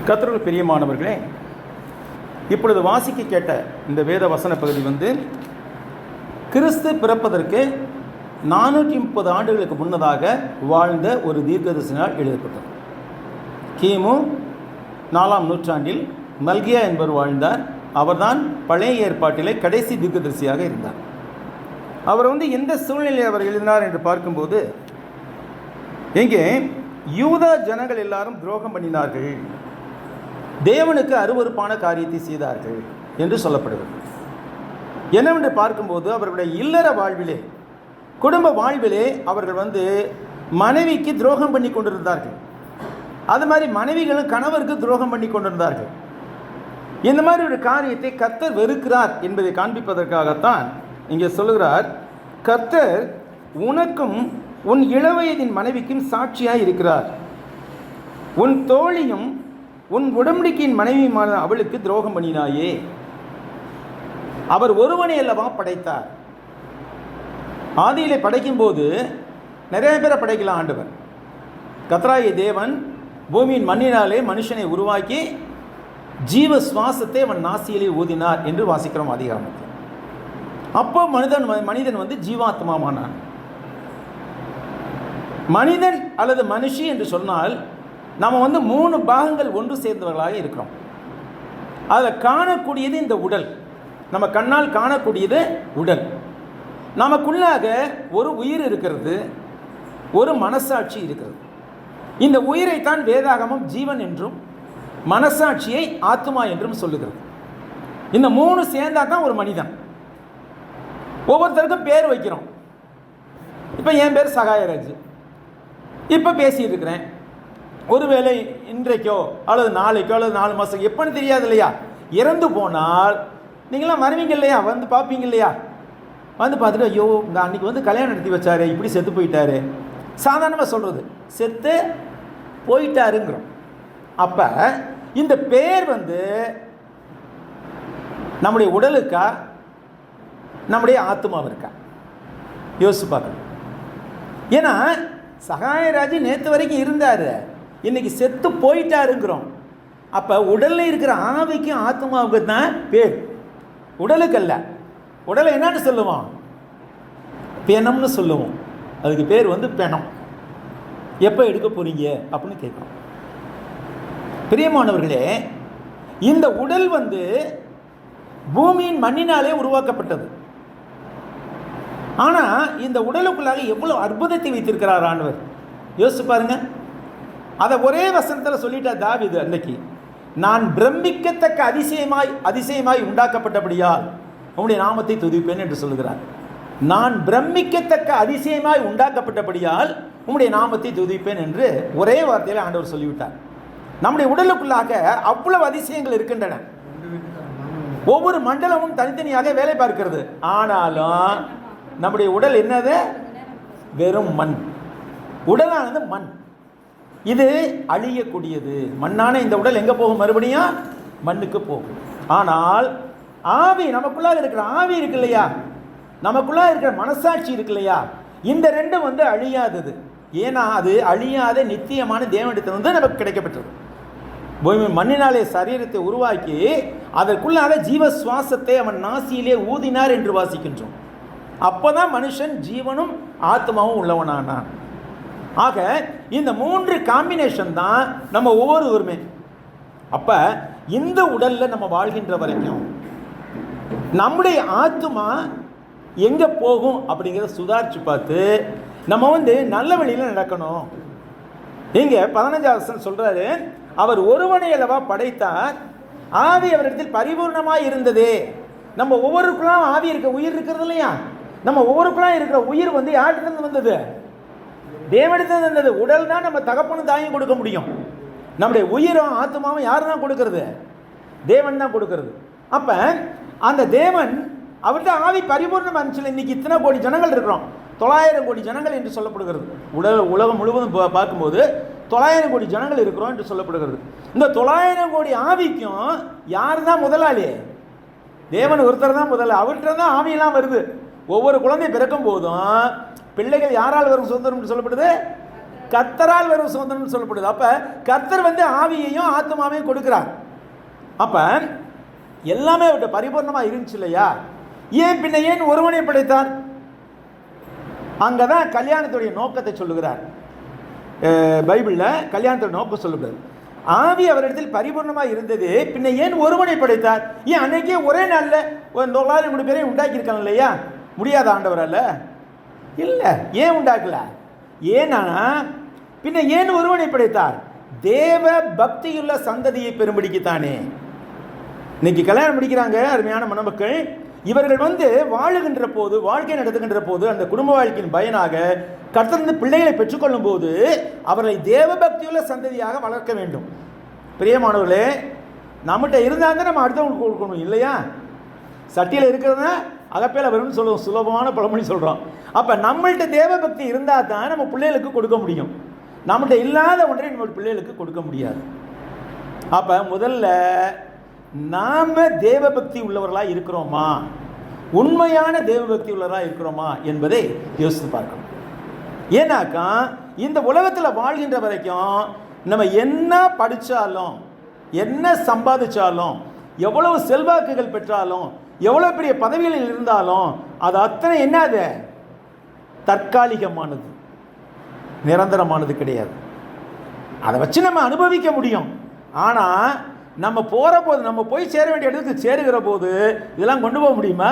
கர்த்தருக்குள் பிரியமானவர்களே, இப்பொழுது வாசிக்க கேட்ட இந்த வேத வசன பகுதி கிறிஸ்து பிறப்பதற்கு 430 ஆண்டுகளுக்கு முன்னதாக வாழ்ந்த ஒரு தீர்க்கதரிசினால் எழுதப்பட்டது. கிமு 4ஆம் நூற்றாண்டில் மல்கியா என்பவர் வாழ்ந்தார். அவர்தான் பழைய ஏற்பாட்டிலே கடைசி தீர்க்கதரிசியாக இருந்தார். அவர் எந்த சூழ்நிலையில் அவர் எழுதினார் என்று பார்க்கும்போது, இங்கே யூதா ஜனங்கள் எல்லாரும் துரோகம் பண்ணினார்கள், தேவனுக்கு அருவருப்பான காரியத்தை செய்தார்கள் என்று சொல்லப்படுகிறது. என்னவென்று பார்க்கும்போது, அவர்களுடைய இல்லற வாழ்விலே, குடும்ப வாழ்விலே அவர்கள் மனைவிக்கு துரோகம் பண்ணி கொண்டிருந்தார்கள். அது மாதிரி மனைவிகளும் கணவருக்கு துரோகம் பண்ணி கொண்டிருந்தார்கள். இந்த மாதிரி ஒரு காரியத்தை கர்த்தர் வெறுக்கிறார் என்பதை காண்பிப்பதற்காகத்தான் இங்கே சொல்லுகிறார், கர்த்தர் உனக்கும் உன் இளவயதின் மனைவிக்கும் சாட்சியாய் இருக்கிறார். உன் தோழியும் உன் உடன்படிக்கையின் மனைவியுமான அவளுக்கு துரோகம் பண்ணினாயே. அவர் ஒருவனை அல்லவா படைத்தார். ஆதியிலே படைக்கும் போது நிறைய பேரை படைக்கலாம் ஆண்டவர். கர்த்தராகிய தேவன் பூமியின் மண்ணினாலே மனுஷனை உருவாக்கி ஜீவ சுவாசத்தை அவன் நாசியிலே ஊதினார் என்று வாசிக்கிறோம் ஆதிகாகமத்தில். அப்போ மனிதன் ஜீவாத்மாவானான். மனிதன் அல்லது மனுஷி என்று சொன்னால் நம்ம 3 பாகங்கள் ஒன்று சேர்ந்தவர்களாக இருக்கிறோம். அதில் காணக்கூடியது இந்த உடல், நம்ம கண்ணால் காணக்கூடியது உடல். நமக்குள்ளாக ஒரு உயிர் இருக்கிறது, ஒரு மனசாட்சி இருக்கிறது. இந்த உயிரைத்தான் வேதாகமம் ஜீவன் என்றும் மனசாட்சியை ஆத்மா என்றும் சொல்லுகிறது. இந்த 3 சேர்ந்தா தான் ஒரு மனிதன். ஒவ்வொருத்தருக்கும் பேர் வைக்கிறோம். இப்போ என் பேர் சகாயராஜ். இப்போ பேசிட்டு இருக்கிறேன். ஒருவேளை இன்றைக்கோ அல்லது நாளைக்கோ அல்லது 4 மாதம் எப்போன்னு தெரியாது இல்லையா, இறந்து போனால் நீங்களாம் வருவீங்க இல்லையா, பார்ப்பீங்க இல்லையா, பார்த்துட்டு ஐயோ இந்த அன்றைக்கி கல்யாணம் நடத்தி வச்சாரு, இப்படி செத்து போயிட்டாரு, சாதாரணமாக சொல்கிறது செத்து போயிட்டாருங்கிறோம். அப்போ இந்த பேர் நம்முடைய உடலுக்கா நம்முடைய ஆத்மாவிற்கா யோசிச்சு பார்க்கணும். ஏன்னா சகாயராஜ் நேற்று வரைக்கும் இருந்தார், இன்னைக்கு செத்து போயிட்டாருங்கிறோம். அப்போ உடலில் இருக்கிற ஆவிக்கும் ஆத்மாவுக்கு தான் பேர், உடலுக்கு அல்ல. உடலை என்னன்னு சொல்லுவோம், பெணம்னு சொல்லுவோம். அதுக்கு பேர் பெணம். எப்போ எடுக்க போறீங்க அப்படின்னு கேட்குறோம். பிரியமானவர்களே, இந்த உடல் பூமியின் மண்ணினாலே உருவாக்கப்பட்டது. ஆனால் இந்த உடலுக்குள்ளாக எவ்வளோ அற்புதத்தை வைத்திருக்கிறார் ஆண்டவர், யோசிச்சு பாருங்க. அதை ஒரே வசனத்தில் சொல்லிட்டார் தாவீது அன்னைக்கு, நான் பிரமிக்கத்தக்க அதிசயமாய் உண்டாக்கப்பட்டபடியால் உம்முடைய நாமத்தை துதிப்பேன் என்று சொல்லுகிறார். நான் பிரமிக்கத்தக்க அதிசயமாய் உண்டாக்கப்பட்டபடியால் உம்முடைய நாமத்தை துதிப்பேன் என்று ஒரே வார்த்தையில் ஆண்டவர் சொல்லிவிட்டார். நம்முடைய உடலுக்குள்ளாக அவ்வளவு அதிசயங்கள் இருக்கின்றன. ஒவ்வொரு மண்டலமும் தனித்தனியாக வேலை பார்க்கிறது. ஆனாலும் நம்முடைய உடல் என்னது, வெறும் மண். உடலானது மண், இது அழியக்கூடியது. மண்ணான இந்த உடல் எங்கே போகும், மறுபடியும் மண்ணுக்கு போகும். ஆனால் ஆவி, நமக்குள்ளாக இருக்கிற ஆவி இருக்கு இல்லையா, நமக்குள்ளாக இருக்கிற மனசாட்சி இருக்கு இல்லையா, இந்த ரெண்டும் அழியாதது. ஏன்னா அது அழியாத நித்தியமான தேவனிடத்தில் நமக்கு கிடைக்கப்பட்டது. பூமி மண்ணினாலே சரீரத்தை உருவாக்கி அதற்குள்ளாக ஜீவ சுவாசத்தை அவன் நாசியிலே ஊதினார் என்று வாசிக்கின்றோம். அப்போதான் மனுஷன் ஜீவனும் ஆத்மாவும் உள்ளவனானான். ஆக இந்த 3 காம்பினேஷன் தான் நம்ம ஒவ்வொருவருமே. அப்ப இந்த உடல்ல நம்ம வாழ்கின்ற வரைக்கும் நம்முடைய ஆத்மா எங்க போகும் அப்படிங்கிறத சுதாரிச்சு பார்த்து நம்ம நல்ல வழியில நடக்கணும். இங்க 15ஆம் வசனம் சொல்றாரு, அவர் ஒருவனை அல்லவா படைத்தார், ஆவி அவரிடத்தில் பரிபூர்ணமாய் இருந்ததே. நம்ம ஒவ்வொருக்குள்ளாம் ஆவி இருக்க, உயிர் இருக்கிறது இல்லையா, நம்ம ஒவ்வொருக்குள்ளாம் இருக்கிற உயிர் யார்கிட்ட வந்தது, தேவனிடத்தில் இருந்தது. உடல் தான் நம்ம தகப்பனும் தாயும் கொடுக்க முடியும். நம்முடைய உயிரும் ஆத்மாவும் யார் தான் கொடுக்கறது, தேவன் தான் கொடுக்கறது. அப்ப அந்த தேவன் அவர்கிட்ட ஆவி பரிபூர்ணமாக இருந்துச்சு. இன்னைக்கு இத்தனை கோடி ஜனங்கள் இருக்கிறோம், 900 கோடி ஜனங்கள் என்று சொல்லப்படுகிறது. உலகம் முழுவதும் பார்க்கும்போது 900 கோடி ஜனங்கள் இருக்கிறோம் என்று சொல்லப்படுகிறது. இந்த 900 கோடி ஆவிக்கும் யார் தான் முதலாளி, தேவன் ஒருத்தர் தான் முதலாளி. அவர்கிட்ட தான் ஆவியெல்லாம் வருது. ஒவ்வொரு குழந்தை பிறக்கும் போதும் பிள்ளைகள் யாரால் வரும் சுதந்திரம் சொல்லப்படுது, கர்த்தரால் வரும் சுதந்திரம் சொல்லப்படுது. அப்போ கர்த்தர் வந்து ஆவியையும் ஆத்மாவையும் கொடுக்குறார். அப்போ எல்லாமே அவர்கிட்ட பரிபூர்ணமாக இருந்துச்சு இல்லையா? ஏன் ஒருவனை படைத்தார்? அங்கே தான் கல்யாணத்துடைய நோக்கத்தை சொல்லுகிறார். பைபிளில் கல்யாணத்துடைய நோக்கம் சொல்லப்படுது. ஆவி அவரிடத்தில் பரிபூர்ணமாக இருந்தது, பின்ன ஏன் ஒருவனை படைத்தார்? ஏன் அன்னைக்கே ஒரே நாளில் ஒரு 9,000 பேரையும் உண்டாக்கியிருக்காங்க இல்லையா? முடியாத ஆண்டவரால் இல்லை. ஏன் உண்டாக்கல? ஏன்னா பின்ன ஏன் ஒருவனை படைத்தார்? தேவ பக்தியுள்ள சந்ததியை பெரும்படிக்குத்தானே. இன்னைக்கு கல்யாணம் முடிக்கிறாங்க அருமையான மணமக்கள். இவர்கள் வந்து வாழுகின்ற போது, வாழ்க்கை நடத்துகின்ற போது, அந்த குடும்ப வாழ்க்கையின் பயனாக கர்த்தர் பிள்ளைகளை பெற்றுக்கொள்ளும் போது அவர்களை தேவ பக்தியுள்ள சந்ததியாக வளர்க்க வேண்டும். பிரியமானவர்களே, நம்மகிட்ட இருந்தாங்க நம்ம அடுத்தவங்களுக்கு கொடுக்கணும் இல்லையா? சட்டியில் இருக்கிறதா அகப்பேல வரும்னு சொல்லுவோம், சுலபமான பழமொழி சொல்கிறோம். அப்போ நம்மள்கிட்ட தேவ பக்தி இருந்தால் தான் நம்ம பிள்ளைகளுக்கு கொடுக்க முடியும். நம்மகிட்ட இல்லாத ஒன்றை நம்ம பிள்ளைகளுக்கு கொடுக்க முடியாது. அப்போ முதல்ல நாம் தேவ பக்தி உள்ளவர்களாக இருக்கிறோமா, உண்மையான தேவ பக்தி உள்ளவர்களாக இருக்கிறோமா என்பதை யோசித்து பார்க்கணும். ஏன்னாக்கா இந்த உலகத்தில் வாழ்கின்ற வரைக்கும் நம்ம என்ன படித்தாலும், என்ன சம்பாதிச்சாலும், எவ்வளவு செல்வாக்குகள் பெற்றாலும், எவ்வளோ பெரிய பதவிகளில் இருந்தாலும் அது அத்தனை என்னது? தற்காலிகமானது, நிரந்தரமானது கிடையாது. அதை வச்சு நம்ம அனுபவிக்க முடியும். ஆனால் நம்ம போகிற போது, நம்ம போய் சேர வேண்டிய இடத்துக்கு சேருகிற போது இதெல்லாம் கொண்டு போக முடியுமா?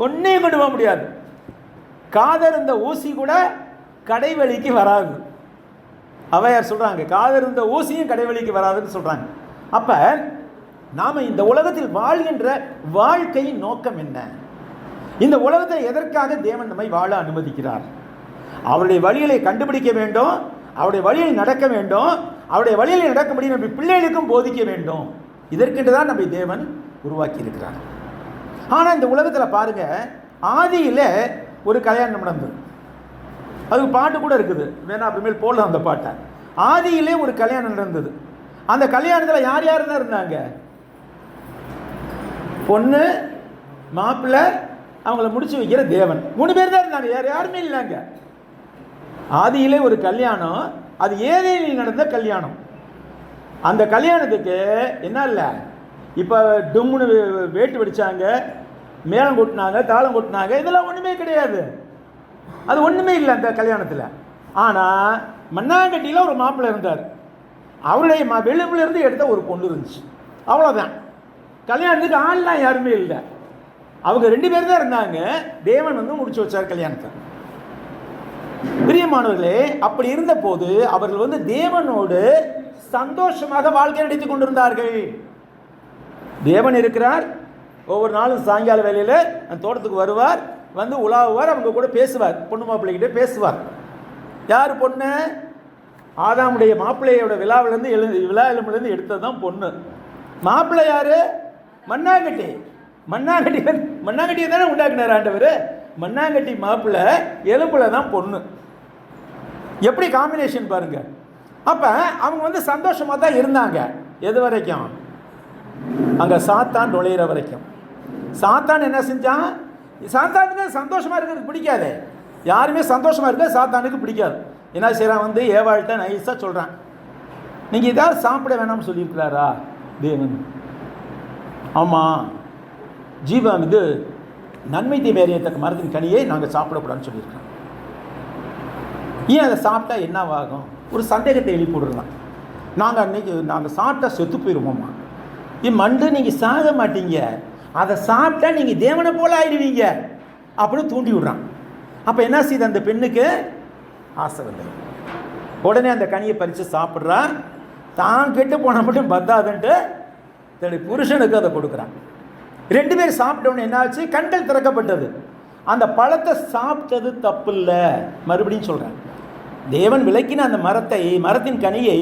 ஒன்றையும் கொண்டு போக முடியாது. காதர் இந்த ஊசி கூட கடைவெளிக்கு வராது. அவையார் சொல்கிறாங்க, காதர் இந்த ஊசியும் கடைவெளிக்கு வராதுன்னு சொல்கிறாங்க. அப்போ நாம் இந்த உலகத்தில் வாழ்கின்ற வாழ்க்கையின் நோக்கம் என்ன? இந்த உலகத்தில் எதற்காக தேவன் நம்மை வாழ அனுமதிக்கிறார்? அவருடைய வழிகளை கண்டுபிடிக்க வேண்டும், அவருடைய வழியில் நடக்க வேண்டும், அவருடைய வழியில் நடக்கும்படி நம்ம பிள்ளைகளுக்கும் போதிக்க வேண்டும். இதற்கென்று தான் நம்ம தேவன் உருவாக்கி இருக்கிறார். ஆனால் இந்த உலகத்தில் பாருங்க, ஆதியில் ஒரு கல்யாணம் நடந்தது. அதுக்கு பாட்டு கூட இருக்குது, வேணா அப்புறமேல் போடலாம் அந்த பாட்டை. ஆதியிலே ஒரு கல்யாணம் நடந்தது. அந்த கல்யாணத்தில் யார் யார் தான் இருந்தாங்க? பொண்ணு, மாப்பிள்ளை, அவங்கள முடிச்சு வைக்கிற தேவன், 3 பேர் தான் இருந்தாங்க. யாருமே இல்லைங்க. ஆதியிலே ஒரு கல்யாணம், அது ஏதேனில் நடந்த கல்யாணம். அந்த கல்யாணத்துக்கு என்ன இல்லை, இப்போ டும்முன்னு வேட்டு வெடிச்சாங்க, மேளம் கொட்டினாங்க, தாளம் கொட்டினாங்க, இதெல்லாம் ஒன்றுமே கிடையாது. அது ஒன்றுமே இல்லை அந்த கல்யாணத்தில். ஆனால் மண்ணாங்கட்டியில் ஒரு மாப்பிள்ளை இருந்தார். அவருடைய வெளியிலிருந்து எடுத்த ஒரு பொண்ணு இருந்துச்சு, அவ்வளோதான். கல்யாணத்துக்கு ஆள்லாம் யாருமே இல்லை. அவங்க 2 பேர் தான் இருந்தாங்க. தேவன் வந்து முடிச்சு வச்சார் கல்யாணத்தை. பிரியமானவர்களே, அப்படி இருந்த போது அவர்கள் வந்து தேவனோடு சந்தோஷமாக வாழ்க்கை நடத்தி கொண்டிருந்தார்கள். தேவன் இருக்கிறார். ஒவ்வொரு நாளும் சாயங்கால வேலையில் அந்த தோட்டத்துக்கு வருவார், வந்து உலாவுவார், அவங்க கூட பேசுவார், பொண்ணு மாப்பிள்ளைகிட்ட பேசுவார். யார் பொண்ணு? ஆதாமுடைய மாப்பிள்ளையோட விழா எலும்புலேருந்து எடுத்தது தான் பொண்ணு. மாப்பிள்ளை யார்? மண்ணாங்கட்டி. மண்ணாங்கட்டியை தானே உண்டாக்குனார் ஆண்டவர். மண்ணாங்கட்டி மாப்பிள்ளை, எலும்புல தான் பொண்ணு. எப்படி காம்பினேஷன் பாருங்க. அப்போ அவங்க வந்து சந்தோஷமாக தான் இருந்தாங்க. எது வரைக்கும்? அங்கே சாத்தான் நுழையிற வரைக்கும். சாத்தான் என்ன செஞ்சான்? சாத்தானுக்கு சந்தோஷமாக இருக்கிறது பிடிக்காது. யாருமே சந்தோஷமாக இருக்க சாத்தானுக்கு பிடிக்காது. என்ன செய்கிறான்? வந்து ஏவாள்கிட்ட நைஸாக சொல்கிறான், நீங்கள் ஏதாவது சாப்பிட வேணாம்னு சொல்லியிருக்கிறாரா தேவன்? ஆமாம், ஜீவன் இது நன்மை தீமை அறியத்தக்க மரத்தின் கனியை நாங்கள் சாப்பிடக்கூடாதுன்னு சொல்லியிருக்கோம். ஏன் அதை சாப்பிட்டா என்னவாகும்? ஒரு சந்தேகத்தை எழுப்பிவிடுறோம். நாங்கள் சாப்பிட்டா செத்து போயிடுவோம்மா. மண்டு நீங்கள் சாக மாட்டீங்க, அதை சாப்பிட்டா நீங்கள் தேவனை போல ஆயிடுவீங்க அப்படின்னு தூண்டி விடுறான். அப்போ என்ன செய்யுது? அந்த பெண்ணுக்கு ஆசை வந்து உடனே அந்த கனியை பறித்து சாப்பிட்றான். தான் கெட்டு போனால் மட்டும் பத்தாதுன்ட்டு தன்னுடைய புருஷனுக்கு அதை கொடுக்குறான். 2 பேர் சாப்பிட்டோன்னு என்னாச்சு? கண்கள் திறக்கப்பட்டது. அந்த பழத்தை சாப்பிட்டது தப்பு இல்லை. மறுபடியும் சொல்கிறேன், தேவன் விளக்கின அந்த மரத்தின் கனியை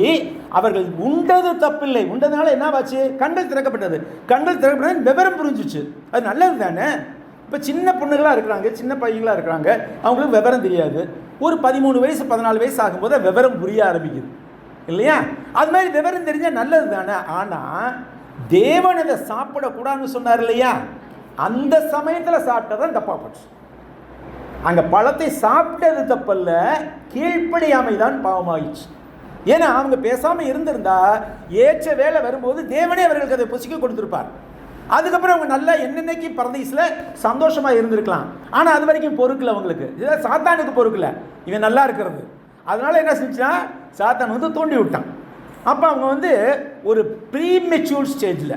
அவர்கள் உண்டது தப்பில்லை. உண்டதுனால என்னவாச்சு? கண்கள் திறக்கப்பட்டது. கண்கள் திறக்கப்பட்டது விவரம் புரிஞ்சிச்சு. அது நல்லது தானே. இப்போ சின்ன பொண்ணுகளாக இருக்கிறாங்க, சின்ன பையங்களாக இருக்கிறாங்க, அவங்களுக்கு விவரம் தெரியாது. ஒரு 13 வயசு 14 வயசு ஆகும்போது விவரம் புரிய ஆரம்பிக்குது இல்லையா? அது மாதிரி விவரம் தெரிஞ்சால் நல்லது தானே. ஆனால் தேவன் அதை சாப்பிடக்கூடாதுன்னு சொன்னார் இல்லையா? அந்த சமயத்தில் சாப்பிட்டதான் தப்பா போச்சு. அங்கே பழத்தை சாப்பிட்டது தப்பல்ல, கீழ்ப்படியாமை தான் பாவமாயிடுச்சு. ஏன்னா அவங்க பேசாமல் இருந்திருந்தா ஏற்ற வேலை வரும்போது தேவனே அவர்களுக்கு அதை புசிக்க கொடுத்துருப்பார். அதுக்கப்புறம் அவங்க நல்லா என்னென்னைக்கு பரதீசில் சந்தோஷமாக இருந்திருக்கலாம். ஆனால் அது வரைக்கும் பொறுக்கல அவங்களுக்கு. இதை சாத்தானுக்கு பொறுக்கல, இவன் நல்லா இருக்கிறது. அதனால என்ன செஞ்சுன்னா சாத்தான் வந்து தூண்டி விட்டான். அப்போ அவங்க ஒரு ப்ரீமெச்சூர் ஸ்டேஜில்,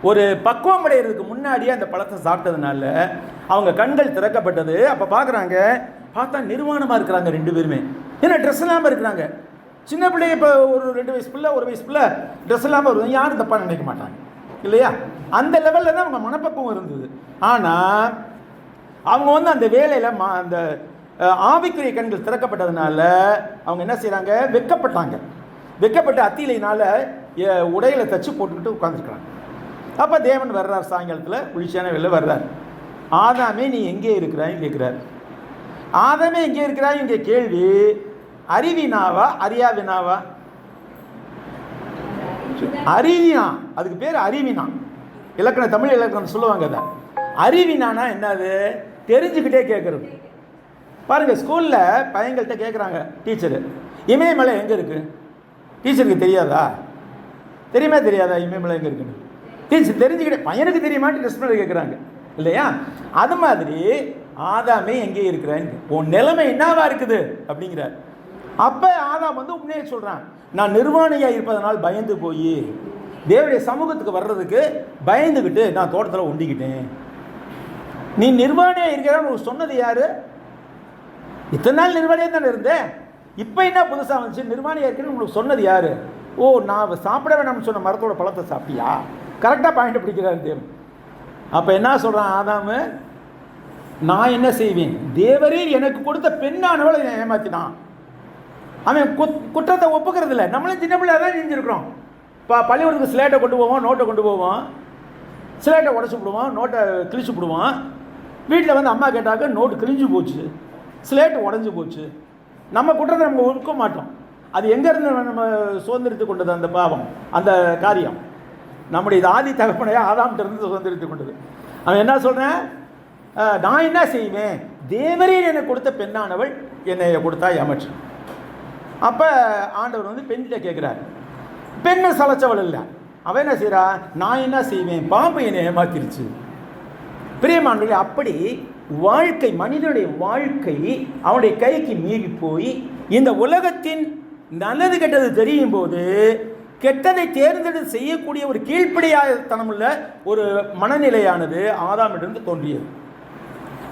ஒரு பக்குவம் அடைகிறதுக்கு முன்னாடியே அந்த பழத்தை சாப்பிட்டதுனால அவங்க கண்கள் திறக்கப்பட்டது. அப்போ பார்த்தா நிர்வாணமாக இருக்கிறாங்க 2 பேருமே. ஏன்னா ட்ரெஸ் இல்லாமல் இருக்கிறாங்க. சின்ன பிள்ளைங்க இப்போ ஒரு 2 வயசு பிள்ளை 1 வயசு பிள்ளை ட்ரெஸ் இல்லாமல் வருவாங்க, யாரும் தப்பாக நினைக்க மாட்டாங்க இல்லையா? அந்த லெவலில் தான் அவங்க மனப்பக்குவம் இருந்தது. ஆனால் அவங்க அந்த வேலையில் அந்த ஆவிக்குரிய கண்கள் திறக்கப்பட்டதுனால அவங்க என்ன செய்கிறாங்க, வெக்கப்பட்டு அத்தியிலையினால் உடைகளை தச்சு போட்டுக்கிட்டு உட்காந்துருக்குறாங்க. அப்போ தேவன் வர்றார், சாயங்காலத்தில் குளிர்ச்சியான வெளில வர்றார். ஆதாமே நீ எங்கே இருக்கிறான்னு கேட்குறார். ஆதாமே எங்கே இருக்கிறாய்? இங்கே கேள்வி அறிவினாவா அறியாவினாவா? அறிவினா, அதுக்கு பேர் அறிவினா. இலக்கணம், தமிழ் இலக்கணம் சொல்லுவாங்க. அதை அறிவினானா என்னது? தெரிஞ்சுக்கிட்டே கேட்குறது. பாருங்கள், ஸ்கூலில் பையன்கள்கிட்ட கேட்குறாங்க டீச்சரு, இமயமலை எங்கே இருக்குது? டீச்சருக்கு தெரியாதா? தெரியாதா இமயமலை எங்கே இருக்குன்னு? டீச்சர் தெரிஞ்சுக்கிட்டே பையனுக்கு தெரியுமான்னு டெஸ்ட் பண்ணி கேட்குறாங்க இல்லையா? அது மாதிரி ஆதாமே எங்கே இருக்கிறான்னு, உன் நிலைமை என்னவா இருக்குது அப்படிங்கிறார். அப்போ ஆதாம் உண்மையை சொல்கிறான், நான் நிர்வாணியாக இருப்பதனால் பயந்து போய் தேவனுடைய சமூகத்துக்கு வர்றதுக்கு பயந்துக்கிட்டு நான் தோட்டத்தில் ஒண்டிக்கிட்டேன். நீ நிர்வாணியாக இருக்கிறான்னு சொன்னது யாரு? இத்தனை நாள் நிர்வாணியாக தானே இருந்தேன், இப்போ என்ன புதுசாக வந்துச்சு நிர்வாணியாக இருக்குன்னு உங்களுக்கு சொன்னது யாரு? ஓ, நான் சாப்பிட வேணாம்னு சொன்ன மரத்தோட பழத்தை சாப்பிட்டியா? கரெக்டாக பாயிண்ட் பிடிக்கிறாரு தேவன். அப்போ என்ன சொல்கிறான் ஆதாமு, நான் என்ன செய்வேன்? தேவரே எனக்கு கொடுத்த பெண்ணானவளை ஏமாத்தினான். அவன் குற்றத்தை ஒப்புக்கிறது இல்லை. நம்மளும் சின்ன பிள்ளை தான் செஞ்சுருக்கிறோம். இப்போ பள்ளிக்கூடத்துக்கு ஸ்லேட்டை கொண்டு போவோம், நோட்டை கொண்டு போவோம், ஸ்லேட்டை உடச்சி விடுவோம், நோட்டை கிழிச்சு விடுவோம். வீட்டில் அம்மா கேட்டாக்க நோட்டு கிழிஞ்சு போச்சு, ஸ்லேட்டு உடஞ்சி போச்சு. நம்ம குற்றத்தை நம்ம ஒதுக்க மாட்டோம். அது எங்கேருந்து நம்ம சுதந்திரித்து கொண்டது அந்த பாவம், அந்த காரியம் நம்முடைய ஆதி தகப்பனையா ஆதாம்கிட்ட இருந்து சுதந்திரித்து கொண்டது. அவன் என்ன சொல்கிறேன், நான் என்ன செய்வேன்? தேவரே எனக்கு கொடுத்த பெண்ணானவள் என்னை கொடுத்தா ஏமாற்று. அப்போ ஆண்டவர் பெண்கிட்ட கேட்குறாரு. பெண்ணை சலைச்சவள் இல்லை. அவன் என்ன செய்கிறா, நான் என்ன செய்வேன்? பாம்பு என்னை ஏமாத்திருச்சு. பிரியமானவர்களே, அப்படி வாழ்க்கை, மனிதனுடைய வாழ்க்கை அவனுடைய கைக்கு மீறி போய் இந்த உலகத்தின் நல்லது கெட்டது தெரியும் போது கெட்டதை தேர்ந்தெடுத்து செய்யக்கூடிய ஒரு கீழ்ப்படியாதனமுள்ள ஒரு மனநிலையானது ஆதாமிலிருந்து தோன்றியது.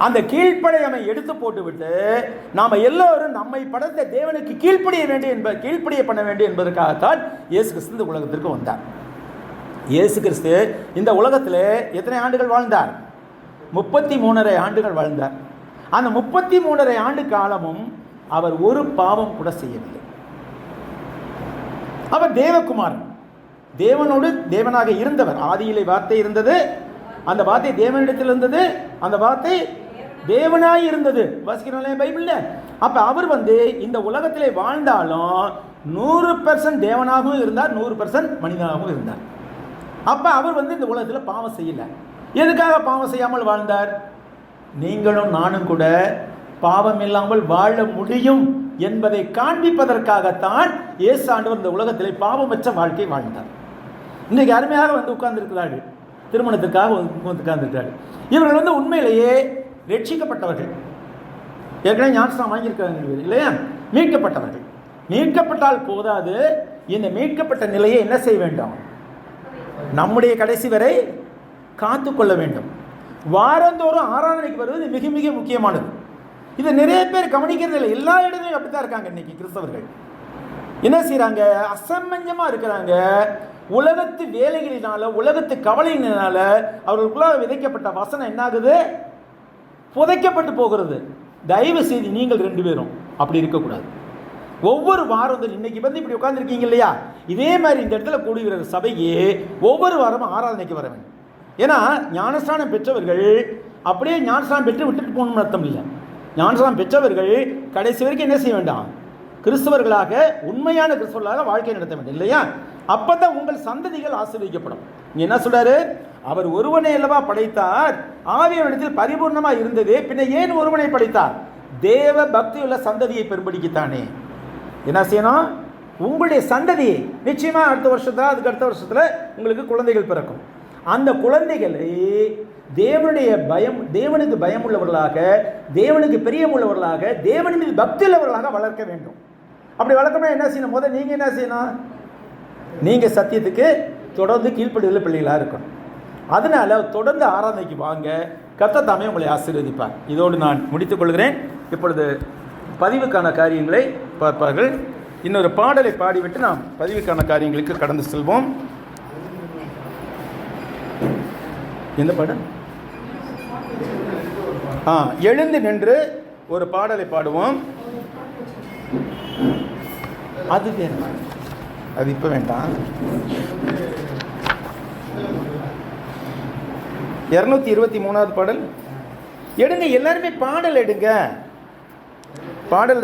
அந்த கீழ்ப்படையாமை எடுத்து போட்டுவிட்டு நாம் எல்லோரும் நம்மை படைத்த தேவனுக்கு கீழ்ப்படிய பண்ண வேண்டும் என்பதற்காகத்தான் இயேசு கிறிஸ்து இந்த உலகத்திற்கு வந்தார். இயேசு கிறிஸ்து இந்த உலகத்தில் எத்தனை ஆண்டுகள் வாழ்ந்தார்? 33.5 ஆண்டுகள் வாழ்ந்தார். அந்த 33.5 ஆண்டு காலமும் அவர் ஒரு பாவம் கூட செய்யவில்லை. அவர் தேவகுமாரன், தேவனோடு தேவனாக இருந்தவர். ஆதியிலே வார்த்தை இருந்தது, அந்த வார்த்தை தேவனிடத்தில் இருந்தது, அந்த வார்த்தை தேவனாய் இருந்தது. வாசிக்கிறோம் பைபிள்ல. அப்ப அவர் இந்த உலகத்திலே வாழ்ந்தாலும் 100% தேவனாகவும் இருந்தார், 100% மனிதனாகவும் இருந்தார். அப்ப அவர் இந்த உலகத்தில் பாவம் செய்யல. எதுக்காக பாவம் செய்யாமல் வாழ்ந்தார்? நீங்களும் நானும் கூட பாவம் இல்லாமல் வாழ முடியும் என்பதை காண்பிப்பதற்காகத்தான் இயேசு ஆண்டவர் இந்த உலகத்திலே பாவமற்ற வாழ்க்கை வாழ்ந்தார். இன்றைக்கு அருமையாக உட்கார்ந்திருக்கிறார்கள், திருமணத்திற்காக உட்கார்ந்திருக்கிறார்கள். இவர்கள் உண்மையிலேயே ரட்சிக்கப்பட்டவர்கள், ஏற்கனவே ஞானஸ்நானம் வாங்கியிருக்கிறாங்க இல்லையா? மீட்கப்பட்டவர்கள். மீட்கப்பட்டால் போதாது, இந்த மீட்கப்பட்ட நிலையை என்ன செய்ய வேண்டும்? நம்முடைய கடைசி வரை காத்து கொள்ள வேண்டும். வாரந்தோறும் ஆராதனைக்கு வருவது மிக மிக முக்கியமானது. இதை நிறைய பேர் கவனிக்கிறது இல்லை. எல்லா இடத்துலையும் அப்படித்தான் இருக்காங்க. இன்னைக்கு கிறிஸ்தவர்கள் என்ன செய்யறாங்க? அசமஞ்சமா இருக்கிறாங்க. உலகத்து வேலைகளினால, உலகத்து கவலையினால அவர்களுக்குள்ளாக விதைக்கப்பட்ட வசனம் என்ன ஆகுது? புதைக்கப்பட்டு போகிறது. தயவு செய்து நீங்கள் 2 பேரும் அப்படி இருக்கக்கூடாது. ஒவ்வொரு வாரம் இன்னைக்கு இப்படி உட்கார்ந்துருக்கீங்க இல்லையா, இதே மாதிரி இந்த இடத்துல கூடுகிற சபைக்கு ஒவ்வொரு வாரமும் ஆராதனைக்கு வர வேண்டும். ஏன்னா ஞானஸ்தானம் பெற்றவர்கள் அப்படியே ஞானஸ்தானம் பெற்று விட்டுட்டு போகணும்னு அர்த்தம் இல்லை. ஞானஸ்தானம் பெற்றவர்கள் கடைசி வரைக்கும் என்ன செய்ய வேண்டாம்? கிறிஸ்தவர்களாக, உண்மையான கிறிஸ்தவர்களாக வாழ்க்கை நடத்த வேண்டும் இல்லையா? அப்பதான் உங்கள் சந்ததிகள் ஆசீர்வதிக்கப்படும். என்ன சொல்றாரு? அவர் ஒருவனை அல்லவா படைத்தார், ஆவியானவரிடத்தில் பரிபூர்ணமாக இருந்தது, பின்ன ஏன் ஒருவனை படைத்தார்? தேவ பக்தியுள்ள சந்ததியை பெரும்படிக்குத்தானே. என்ன செய்யணும்? உங்களுடைய சந்ததி நிச்சயமாக அடுத்த வருஷத்துல அதுக்கு அடுத்த வருஷத்தில் உங்களுக்கு குழந்தைகள் பிறக்கும். அந்த குழந்தைகளை தேவனுக்கு பயம் உள்ளவர்களாக, தேவனுக்கு பிரியமுள்ளவர்களாக, தேவனின் மீது பக்தி உள்ளவர்களாக வளர்க்க வேண்டும். அப்படி வளர்க்கணும் என்ன செய்யணும்? முதல் நீங்கள் என்ன செய்யணும்? நீங்கள் சத்தியத்துக்கு தொடர்ந்து கீழ்ப்படியுள்ள பிள்ளைகளாக இருக்கணும். அதனால தொடர்ந்து ஆராதனைக்கு வாங்க. கர்த்தர் தாமே உங்களை ஆசீர்வதிப்பார். இதோடு நான் முடித்துக் கொள்கிறேன். இப்பொழுது பதிவுக்கான காரியங்களை பார்ப்பார்கள். இன்னொரு பாடலை பாடிவிட்டு நாம் பதிவுக்கான காரியங்களுக்கு கடந்து செல்வோம். எந்த பாடல்? எழுந்து நின்று ஒரு பாடலை பாடுவோம். அது வேண்டாம், அது இப்போ வேண்டாம். 223வது பாடல் எடுங்க. எல்லாருமே பாடல் எடுங்க. பாடல்